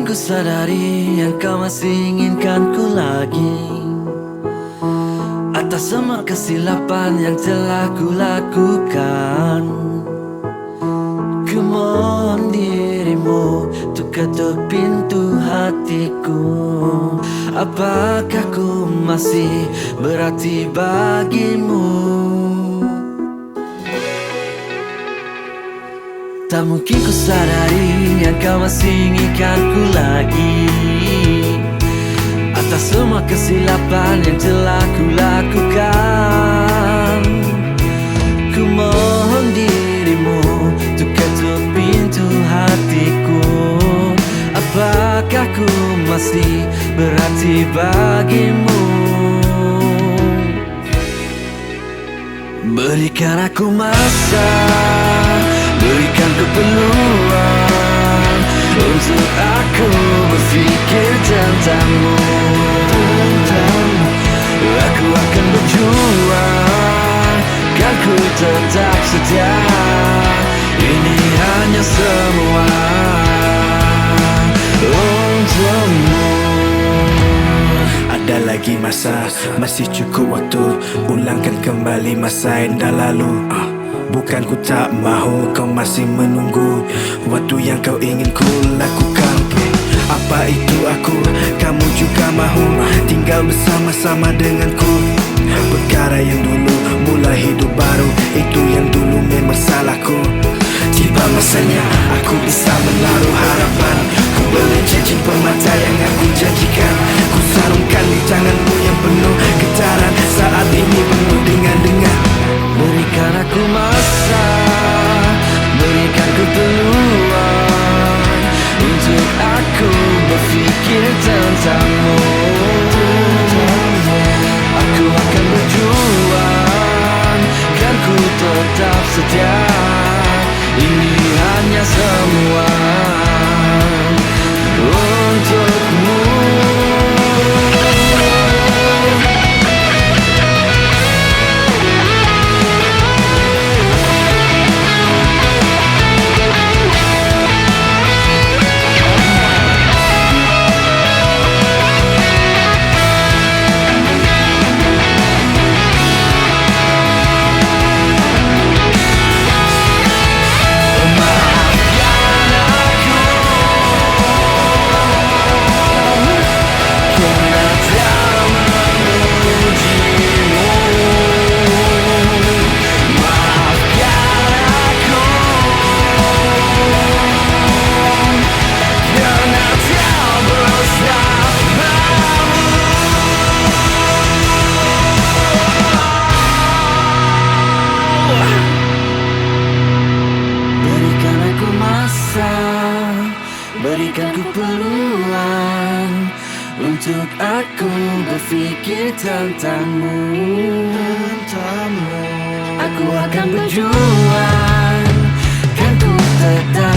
ku sadari yang kau masih inginkan ku lagi, atas semua kesilapan yang telah ku lakukan. Ku mohon dirimu untuk ketuk pintu hatiku. Apakah ku masih berarti bagimu? Tak mungkin ku sadari yang kau masih inginkan ku lagi, atas semua kesilapan yang telah ku lakukan. Ku mohon dirimu untuk ketuk pintu hatiku. Apakah ku masih berarti bagimu? Berikan aku masa, berikan ku peluang untuk aku berpikir tentangmu. Aku akan berjuang, kan ku tetap setia. Ini hanya semua untukmu. Ada lagi masa, masih cukup waktu. Ulangkan kembali masa yang dah lalu. Bukan ku tak mahu, kau masih menunggu waktu yang kau ingin ku lakukan. Apa itu aku, kamu juga mahu tinggal bersama-sama denganku. Perkara yang dulu, mulai hidup baru, itu yang dulu memang salahku. Tiba masanya aku bisa menaruh harapan. Ku beli cincin permata yang aku janjikan. Ku sarungkan di tanganmu yang penuh getaran. Saat ini penuh dengan Berikan aku masa, berikan ku peluang untuk aku berpikir tentangmu. Aku akan berjuang, kan ku tetap setia. Ini hanya semua untukmu. Berikan ku peluang untuk aku berpikir tentangmu. Aku akan berjuang, kan ku tetap